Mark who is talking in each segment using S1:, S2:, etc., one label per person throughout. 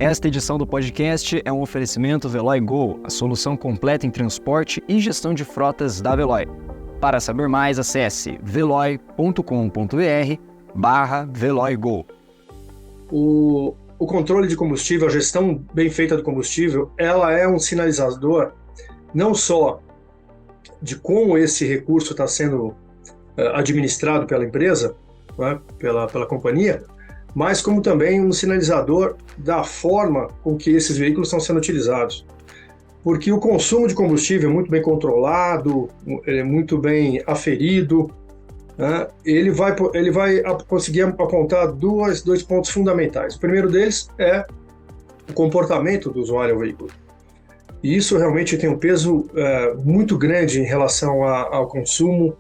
S1: Esta edição do podcast é um oferecimento Veloy Go, a solução completa em transporte e gestão de frotas da Veloy. Para saber mais, acesse veloy.com.br/VeloyGo.
S2: O controle de combustível, a gestão bem feita do combustível, ela é um sinalizador não só de como esse recurso está sendo administrado pela empresa, né, pela companhia, mas como também um sinalizador da forma com que esses veículos estão sendo utilizados. Porque o consumo de combustível é muito bem controlado, é muito bem aferido, né, ele vai conseguir apontar dois pontos fundamentais. O primeiro deles é o comportamento do usuário ao veículo. E isso realmente tem um peso muito grande em relação ao consumo,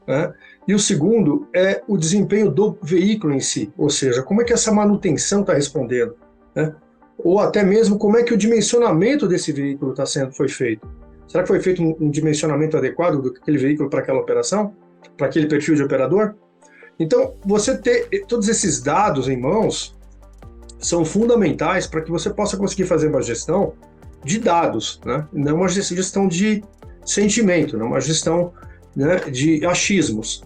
S2: né? E o segundo é o desempenho do veículo em si, ou seja, como é que essa manutenção está respondendo, né? Ou até mesmo como é que o dimensionamento desse veículo foi feito. Será que foi feito um dimensionamento adequado daquele veículo para aquela operação, para aquele perfil de operador? Então, você ter todos esses dados em mãos são fundamentais para que você possa conseguir fazer uma gestão de dados, né? Não uma gestão de sentimento, não uma gestão, né, de achismos.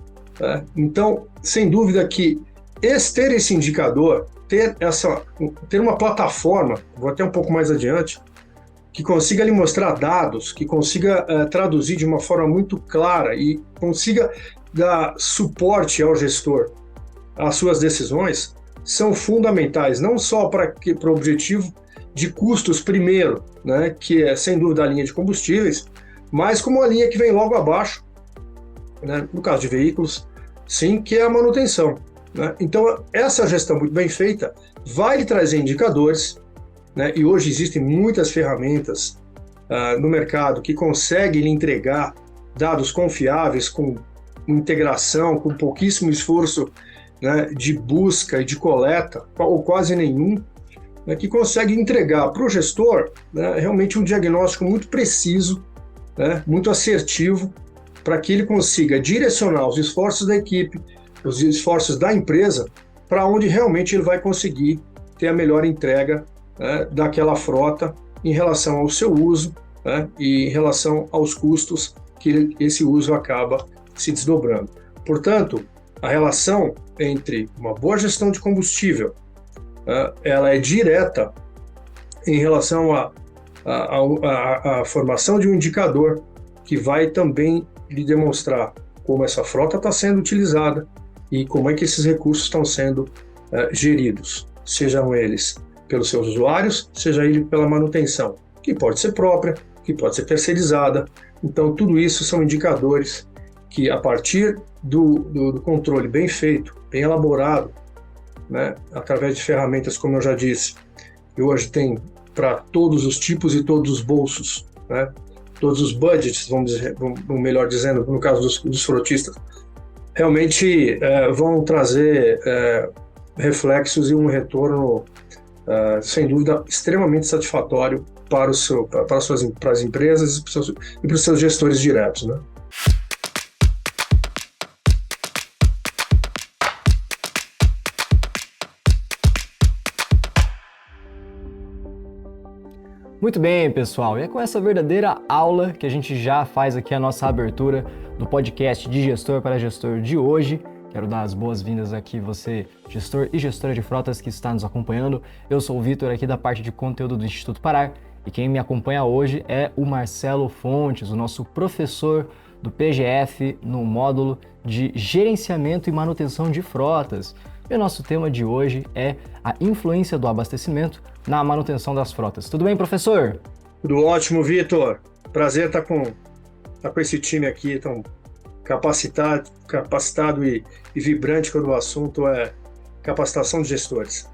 S2: Então, sem dúvida que ter esse indicador, ter uma plataforma, vou até um pouco mais adiante, que consiga lhe mostrar dados, que consiga traduzir de uma forma muito clara e consiga dar suporte ao gestor às suas decisões, são fundamentais, não só para o objetivo de custos primeiro, né, que é sem dúvida a linha de combustíveis, mas como a linha que vem logo abaixo, né, no caso de veículos, sim, que é a manutenção, né? Então, essa gestão muito bem feita vai lhe trazer indicadores, né, e hoje existem muitas ferramentas no mercado que conseguem lhe entregar dados confiáveis, com integração, com pouquíssimo esforço, né, de busca e de coleta, ou quase nenhum, né, que consegue entregar para o gestor, né, realmente um diagnóstico muito preciso, né, muito assertivo, para que ele consiga direcionar os esforços da equipe, os esforços da empresa, para onde realmente ele vai conseguir ter a melhor entrega, né, daquela frota em relação ao seu uso, né, e em relação aos custos que esse uso acaba se desdobrando. Portanto, a relação entre uma boa gestão de combustível, ela é direta em relação à formação de um indicador que vai também lhe demonstrar como essa frota está sendo utilizada e como é que esses recursos estão sendo geridos, sejam eles pelos seus usuários, seja ele pela manutenção, que pode ser própria, que pode ser terceirizada. Então, tudo isso são indicadores que, a partir do controle bem feito, bem elaborado, né, através de ferramentas, como eu já disse, que hoje tem para todos os tipos e todos os bolsos, né, todos os budgets, melhor dizendo, no caso dos frotistas, realmente vão trazer reflexos e um retorno, sem dúvida, extremamente satisfatório para as empresas e para os seus gestores diretos, né?
S1: Muito bem, pessoal, e é com essa verdadeira aula que a gente já faz aqui a nossa abertura do podcast de gestor para gestor de hoje. Quero dar as boas-vindas aqui você, gestor e gestora de frotas que está nos acompanhando. Eu sou o Vitor, aqui da parte de conteúdo do Instituto Parar, e quem me acompanha hoje é o Marcelo Fontes, o nosso professor do PGF no módulo de gerenciamento e manutenção de frotas. E o nosso tema de hoje é a influência do abastecimento na manutenção das frotas. Tudo bem, professor?
S2: Tudo ótimo, Vitor. Prazer estar com esse time aqui tão capacitado e vibrante quando o assunto é capacitação de gestores.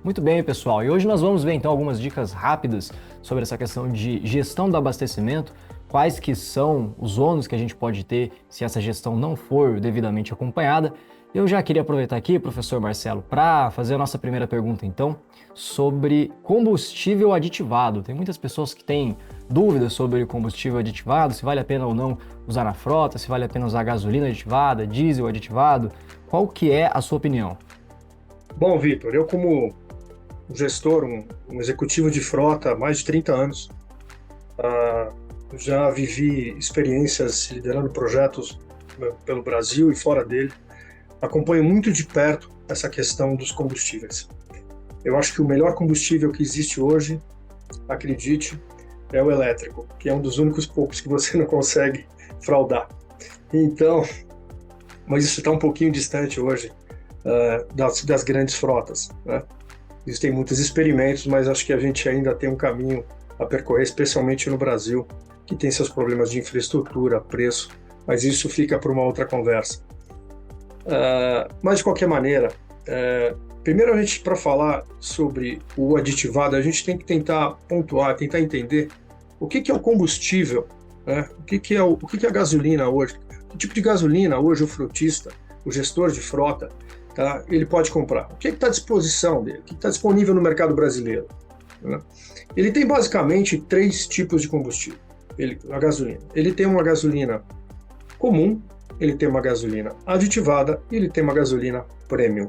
S1: Muito bem, pessoal. E hoje nós vamos ver então algumas dicas rápidas sobre essa questão de gestão do abastecimento, quais que são os ônus que a gente pode ter se essa gestão não for devidamente acompanhada. Eu já queria aproveitar aqui, professor Marcelo, para fazer a nossa primeira pergunta, então, sobre combustível aditivado. Tem muitas pessoas que têm dúvidas sobre combustível aditivado, se vale a pena ou não usar na frota, se vale a pena usar gasolina aditivada, diesel aditivado. Qual que é a sua opinião?
S2: Bom, Vitor, eu como gestor, um executivo de frota há mais de 30 anos. Já vivi experiências liderando projetos pelo Brasil e fora dele. Acompanho muito de perto essa questão dos combustíveis. Eu acho que o melhor combustível que existe hoje, acredite, é o elétrico, que é um dos únicos poucos que você não consegue fraudar. Então, mas isso está um pouquinho distante hoje das grandes frotas, né? Existem muitos experimentos, mas acho que a gente ainda tem um caminho a percorrer, especialmente no Brasil, que tem seus problemas de infraestrutura, preço, mas isso fica para uma outra conversa. Mas, de qualquer maneira, primeiro para falar sobre o aditivado, a gente tem que tentar pontuar, tentar entender o que é o combustível, né? O que é a gasolina hoje, que tipo de gasolina hoje o frotista, o gestor de frota, tá, ele pode comprar. O que está à disposição dele, o que está disponível no mercado brasileiro, né? Ele tem basicamente 3 tipos de combustível, a gasolina. Ele tem uma gasolina comum, ele tem uma gasolina aditivada e ele tem uma gasolina premium.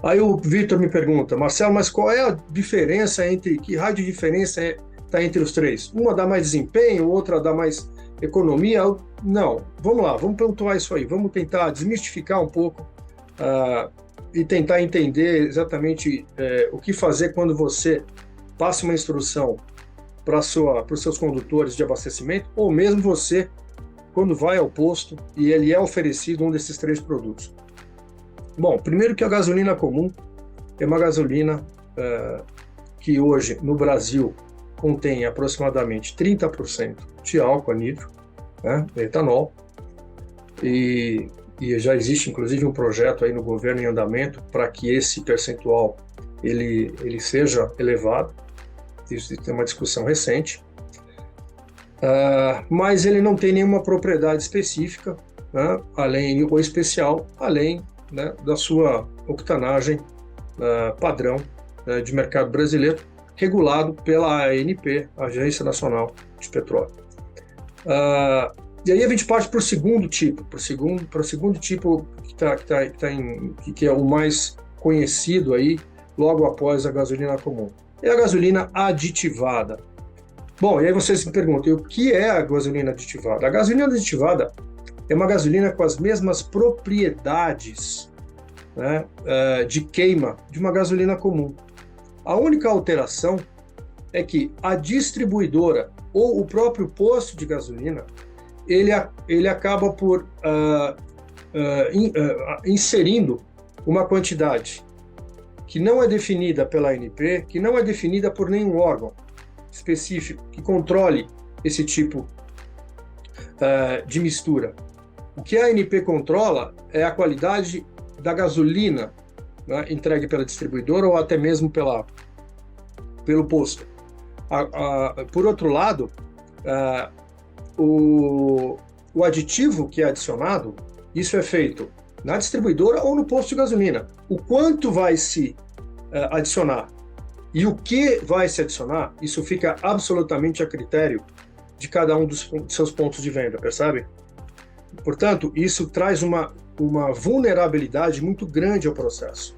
S2: Aí o Vitor me pergunta, Marcelo, mas qual é a diferença que raio de diferença está entre os 3? Uma dá mais desempenho, outra dá mais economia? Não, vamos lá, vamos pontuar isso aí, vamos tentar desmistificar um pouco e tentar entender exatamente o que fazer quando você passa uma instrução para os seus condutores de abastecimento, ou mesmo você, quando vai ao posto e ele é oferecido um desses 3 produtos. Bom, primeiro que a gasolina comum é uma gasolina que hoje no Brasil contém aproximadamente 30% de álcool anidro, né, etanol, e já existe inclusive um projeto aí no governo em andamento para que esse percentual ele seja elevado. Isso tem uma discussão recente, mas ele não tem nenhuma propriedade específica, né, ou especial, além, né, da sua octanagem padrão de mercado brasileiro, regulado pela ANP, Agência Nacional de Petróleo. E aí a gente parte para o segundo tipo, que é o mais conhecido aí, logo após a gasolina comum. É a gasolina aditivada. Bom, e aí vocês me perguntam, o que é a gasolina aditivada? A gasolina aditivada é uma gasolina com as mesmas propriedades, né, de queima de uma gasolina comum. A única alteração é que a distribuidora ou o próprio posto de gasolina, ele acaba por inserindo uma quantidade que não é definida pela ANP, que não é definida por nenhum órgão específico que controle esse tipo de mistura. O que a ANP controla é a qualidade da gasolina, né, entregue pela distribuidora ou até mesmo pelo posto. Por outro lado, o aditivo que é adicionado, isso é feito na distribuidora ou no posto de gasolina. O quanto vai se adicionar e o que vai se adicionar, isso fica absolutamente a critério de cada um dos seus pontos de venda, percebe? Portanto, isso traz uma vulnerabilidade muito grande ao processo.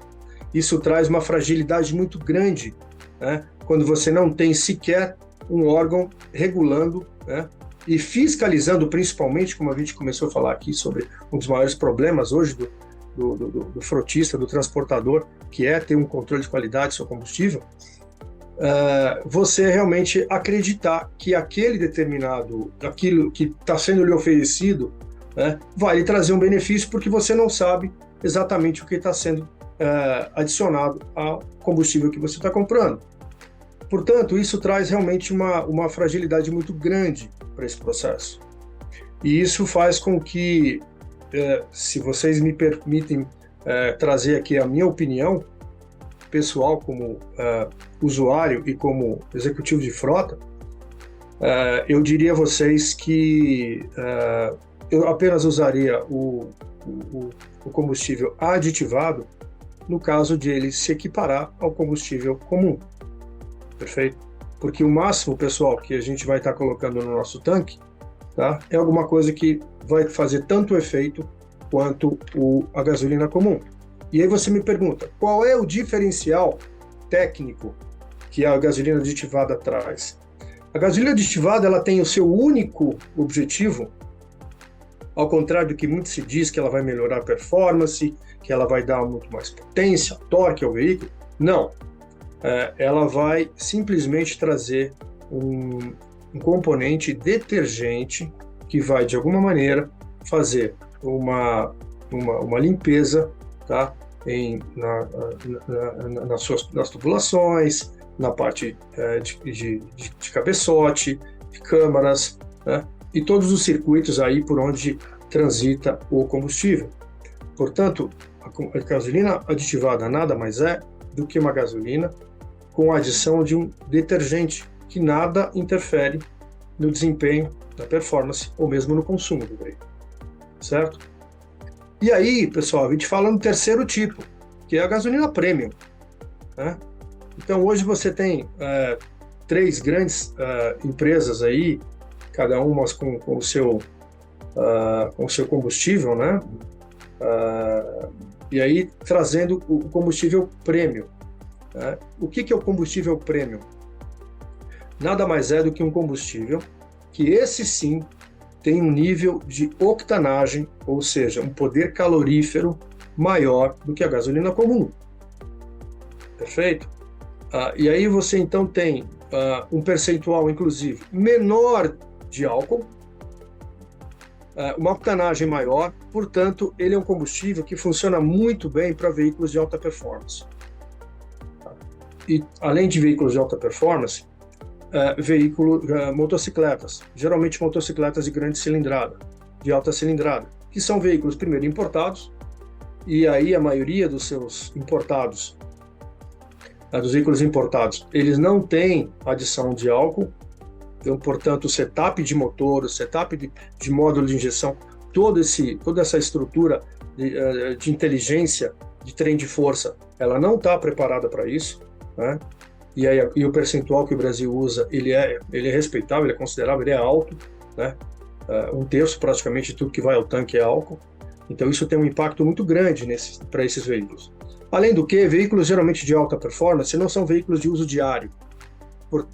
S2: Isso traz uma fragilidade muito grande, né, quando você não tem sequer um órgão regulando, né, e fiscalizando, principalmente, como a gente começou a falar aqui, sobre um dos maiores problemas hoje do frotista, do transportador, que é ter um controle de qualidade do seu combustível, você realmente acreditar que aquilo que está sendo lhe oferecido, né, vai lhe trazer um benefício, porque você não sabe exatamente o que está sendo adicionado ao combustível que você está comprando. Portanto, isso traz realmente uma fragilidade muito grande para esse processo. E isso faz com que, se vocês me permitem trazer aqui a minha opinião pessoal como usuário e como executivo de frota, eu diria a vocês que eu apenas usaria o combustível aditivado no caso de ele se equiparar ao combustível comum. Perfeito? Porque o máximo, pessoal, que a gente vai estar colocando no nosso tanque, tá, é alguma coisa que vai fazer tanto efeito quanto a gasolina comum. E aí você me pergunta, qual é o diferencial técnico que a gasolina aditivada traz? A gasolina aditivada ela tem o seu único objetivo, ao contrário do que muito se diz, que ela vai melhorar a performance, que ela vai dar muito mais potência, torque ao veículo. Não. Ela vai simplesmente trazer um componente detergente que vai, de alguma maneira, fazer uma limpeza, tá? Nas tubulações, na parte de cabeçote, de câmaras, né? E todos os circuitos aí por onde transita o combustível. Portanto, a gasolina aditivada nada mais é do que uma gasolina com a adição de um detergente que nada interfere no desempenho, na performance ou mesmo no consumo do veículo, certo? E aí, pessoal, a gente fala no terceiro tipo, que é a gasolina premium, né? Então, hoje você tem 3 grandes empresas aí, cada uma com o seu combustível, né? E aí, trazendo o combustível premium. Né? O que é o combustível premium? Nada mais é do que um combustível que esse sim tem um nível de octanagem, ou seja, um poder calorífero maior do que a gasolina comum. Perfeito? E aí você então tem um percentual, inclusive, menor de álcool, uma octanagem maior, portanto, ele é um combustível que funciona muito bem para veículos de alta performance. E, além de veículos de alta performance, motocicletas, geralmente motocicletas de grande cilindrada, de alta cilindrada, que são veículos primeiro importados, e aí a maioria dos seus importados, dos veículos importados, eles não têm adição de álcool, então, portanto, o setup de motor, o setup de módulo de injeção, toda essa estrutura de inteligência, de trem de força, ela não está preparada para isso, né? E o percentual que o Brasil usa, ele é respeitável, ele é considerável, ele é alto, né? 1/3 praticamente de tudo que vai ao tanque é álcool. Então isso tem um impacto muito grande para esses veículos. Além do que, veículos geralmente de alta performance não são veículos de uso diário.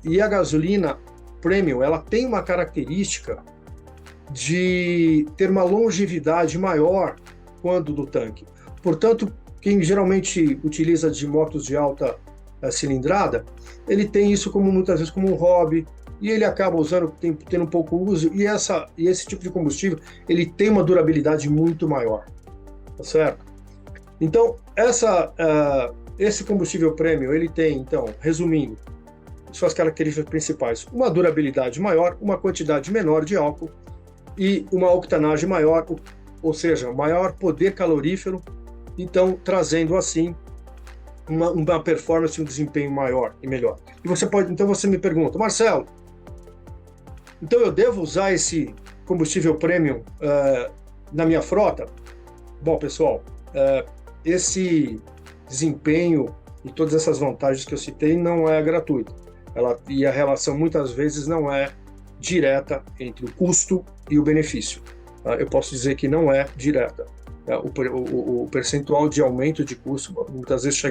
S2: E a gasolina premium, ela tem uma característica de ter uma longevidade maior quando do tanque. Portanto, quem geralmente utiliza de motos de alta cilindrada, ele tem isso muitas vezes como um hobby, e ele acaba usando, tendo um pouco uso, e esse tipo de combustível, ele tem uma durabilidade muito maior, tá certo? Então, esse combustível premium, ele tem, então, resumindo, suas características principais: uma durabilidade maior, uma quantidade menor de álcool e uma octanagem maior, ou seja, maior poder calorífero, então trazendo assim uma performance, um desempenho maior e melhor. Então você me pergunta, Marcelo, então eu devo usar esse combustível premium na minha frota? Bom, pessoal, esse desempenho e todas essas vantagens que eu citei não é gratuito. E a relação muitas vezes não é direta entre o custo e o benefício. Eu posso dizer que não é direta. O percentual de aumento de custo muitas vezes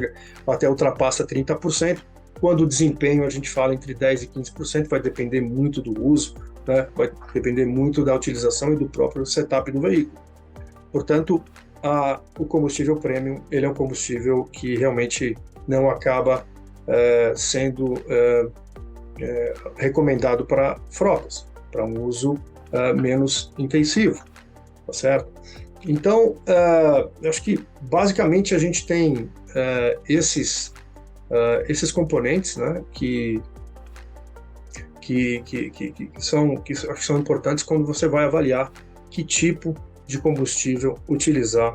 S2: ultrapassa 30%, quando o desempenho a gente fala entre 10% e 15%, vai depender muito do uso, né? Vai depender muito da utilização e do próprio setup do veículo. Portanto, o combustível premium, ele é um combustível que realmente não acaba sendo recomendado para frotas, para um uso menos intensivo, tá certo? Então, eu acho que basicamente a gente tem esses componentes, né, que são importantes quando você vai avaliar que tipo de combustível utilizar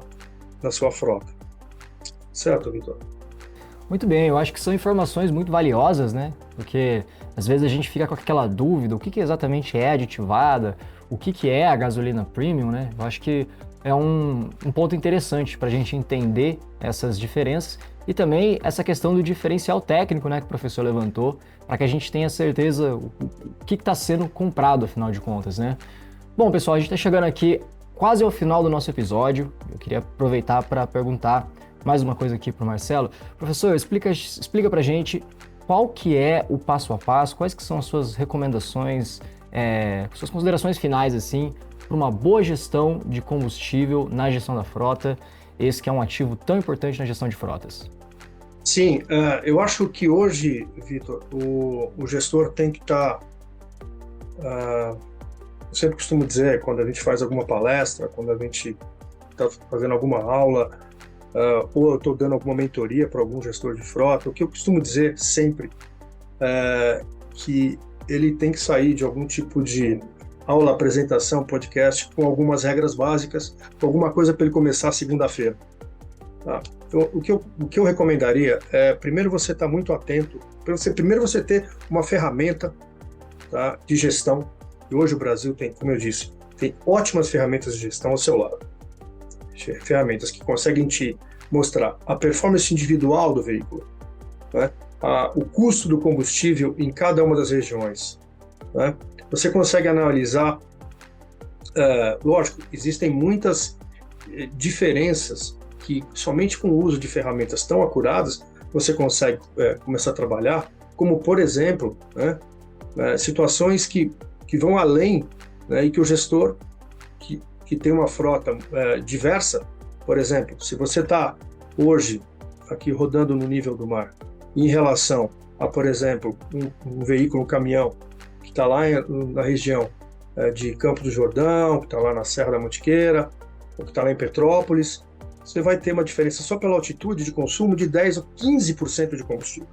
S2: na sua frota. Certo, Vitor?
S1: Muito bem, eu acho que são informações muito valiosas, né? Porque às vezes a gente fica com aquela dúvida, o que exatamente é aditivada, o que é a gasolina premium, né? Eu acho que é um ponto interessante para a gente entender essas diferenças e também essa questão do diferencial técnico, né, que o professor levantou, para que a gente tenha certeza o que está sendo comprado, afinal de contas, né? Bom, pessoal, a gente está chegando aqui quase ao final do nosso episódio. Eu queria aproveitar para perguntar mais uma coisa aqui para o Marcelo. Professor, explica para a gente qual que é o passo a passo, quais que são as suas recomendações, suas considerações finais, assim, para uma boa gestão de combustível na gestão da frota, esse que é um ativo tão importante na gestão de frotas.
S2: Sim, eu acho que hoje, Vitor, o gestor tem que estar... eu sempre costumo dizer, quando a gente faz alguma palestra, quando a gente está fazendo alguma aula, ou eu estou dando alguma mentoria para algum gestor de frota, o que eu costumo dizer sempre é que ele tem que sair de algum tipo de aula, apresentação, podcast, com algumas regras básicas, com alguma coisa para ele começar segunda-feira. Tá? Então, o que eu recomendaria é, primeiro, você estar muito atento, primeiro você ter uma ferramenta, tá, de gestão, e hoje o Brasil tem, como eu disse, tem ótimas ferramentas de gestão ao seu lado. Ferramentas que conseguem te mostrar a performance individual do veículo, né? O custo do combustível em cada uma das regiões, né? Você consegue analisar, lógico, existem muitas diferenças que somente com o uso de ferramentas tão acuradas você consegue começar a trabalhar, como, por exemplo, né, situações que vão além, né, e que o gestor que tem uma frota diversa, por exemplo, se você está hoje aqui rodando no nível do mar, em relação a, por exemplo, um veículo, um caminhão, que está lá na região de Campos do Jordão, que está lá na Serra da Mantiqueira, ou que está lá em Petrópolis, você vai ter uma diferença só pela altitude de consumo de 10% ou 15% de combustível,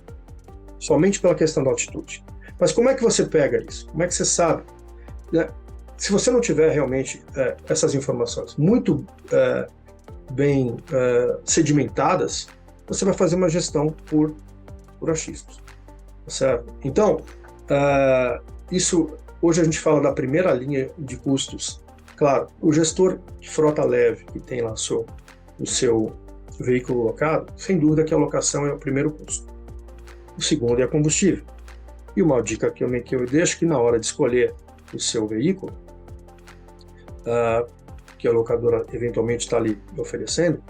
S2: somente pela questão da altitude. Mas como é que você pega isso? Como é que você sabe? Se você não tiver realmente essas informações muito bem sedimentadas, você vai fazer uma gestão por achismos, certo? Então, isso, hoje a gente fala da primeira linha de custos. Claro, o gestor de frota leve, que tem lá o seu veículo locado, sem dúvida que a locação é o primeiro custo. O segundo é combustível. E uma dica que eu deixo, que na hora de escolher o seu veículo, que a locadora eventualmente está ali oferecendo,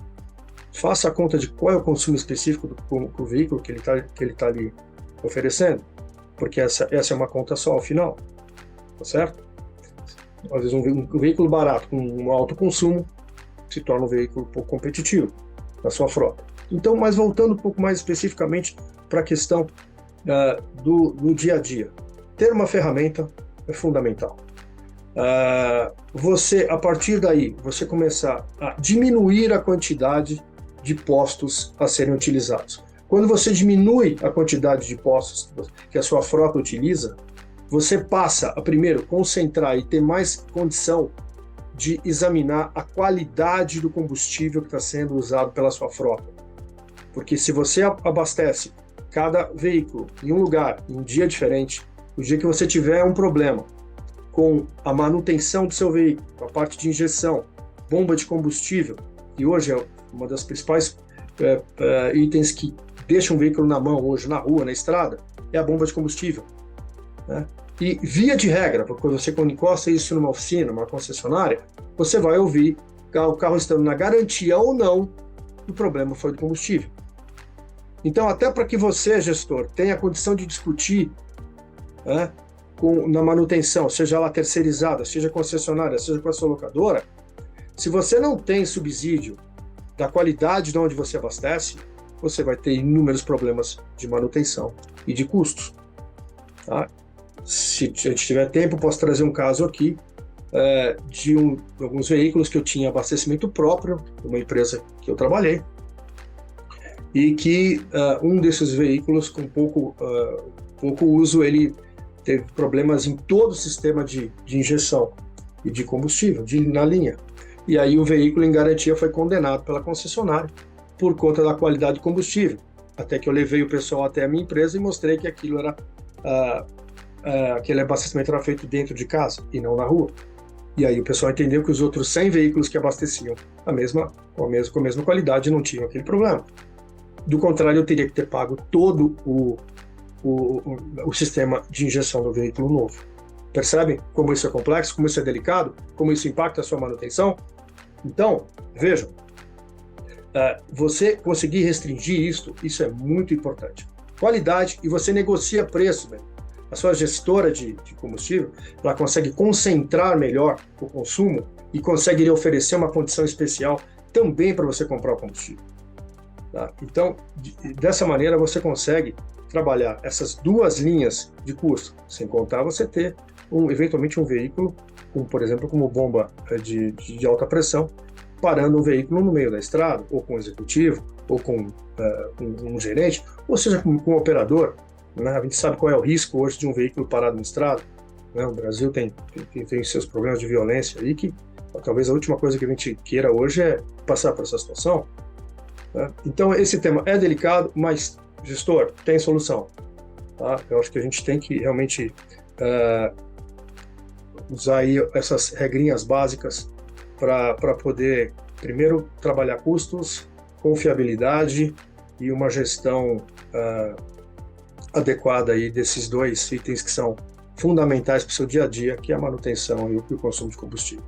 S2: faça a conta de qual é o consumo específico do veículo que ele tá ali oferecendo, porque essa é uma conta só ao final, tá certo? Às vezes um veículo barato com um alto consumo se torna um veículo pouco competitivo na sua frota. Então, mas voltando um pouco mais especificamente para a questão do dia a dia, ter uma ferramenta é fundamental. Você, a partir daí, você começar a diminuir a quantidade de postos a serem utilizados. Quando você diminui a quantidade de postos que a sua frota utiliza, você passa a, primeiro, concentrar e ter mais condição de examinar a qualidade do combustível que está sendo usado pela sua frota. Porque se você abastece cada veículo em um lugar, em um dia diferente, o dia que você tiver um problema com a manutenção do seu veículo, com a parte de injeção, bomba de combustível, e hoje é uma das principais itens que deixam o veículo na mão hoje, na rua, na estrada, é a bomba de combustível, né? E via de regra, porque você quando encosta isso numa oficina, numa concessionária, você vai ouvir o carro estando na garantia ou não, o problema foi do combustível. Então, até para que você, gestor, tenha a condição de discutir, né, na manutenção, seja ela terceirizada, seja concessionária, seja com a sua locadora, se você não tem subsídio da qualidade de onde você abastece, você vai ter inúmeros problemas de manutenção e de custos. Tá? Se a gente tiver tempo, posso trazer um caso aqui de alguns veículos que eu tinha abastecimento próprio, uma empresa que eu trabalhei, e que um desses veículos com pouco uso, ele teve problemas em todo o sistema de injeção e de combustível, na linha. E aí o veículo em garantia foi condenado pela concessionária por conta da qualidade de combustível. Até que eu levei o pessoal até a minha empresa e mostrei que aquilo era aquele abastecimento era feito dentro de casa e não na rua. E aí o pessoal entendeu que os outros 100 veículos que abasteciam com a mesma qualidade não tinham aquele problema. Do contrário, eu teria que ter pago todo o sistema de injeção do veículo novo. Percebem como isso é complexo, como isso é delicado, como isso impacta a sua manutenção? Então, vejam, Você conseguir restringir isso é muito importante. Qualidade, e você negocia preço, né? A sua gestora de combustível, ela consegue concentrar melhor o consumo e consegue lhe oferecer uma condição especial também para você comprar o combustível. Tá? Então, dessa maneira, você consegue trabalhar essas duas linhas de custo, sem contar você ter, eventualmente, um veículo, por exemplo, como bomba de alta pressão, parando um veículo no meio da estrada, ou com um executivo, ou com um gerente, ou seja, com um operador. Né? A gente sabe qual é o risco hoje de um veículo parado na estrada. Né? O Brasil tem seus problemas de violência aí, que talvez a última coisa que a gente queira hoje é passar por essa situação. Né? Então, esse tema é delicado, mas, gestor, tem solução. Tá? Eu acho que a gente tem que realmente usar aí essas regrinhas básicas para poder, primeiro, trabalhar custos, confiabilidade e uma gestão adequada aí desses dois itens que são fundamentais para o seu dia a dia, que é a manutenção e o consumo de combustível.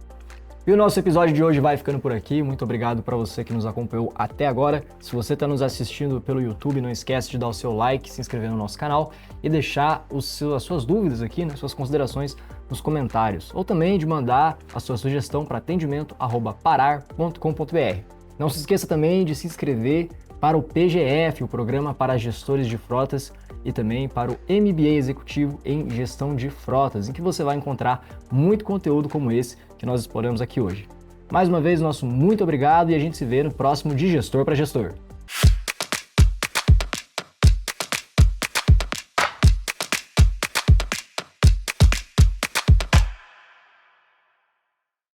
S1: E o nosso episódio de hoje vai ficando por aqui. Muito obrigado para você que nos acompanhou até agora. Se você está nos assistindo pelo YouTube, não esquece de dar o seu like, se inscrever no nosso canal e deixar as suas dúvidas aqui, né, suas considerações nos comentários. Ou também de mandar a sua sugestão para atendimento@parar.com.br. Não se esqueça também de se inscrever para o PGF, o Programa para Gestores de Frotas, e também para o MBA Executivo em Gestão de Frotas, em que você vai encontrar muito conteúdo como esse que nós exploramos aqui hoje. Mais uma vez, nosso muito obrigado e a gente se vê no próximo De Gestor para Gestor.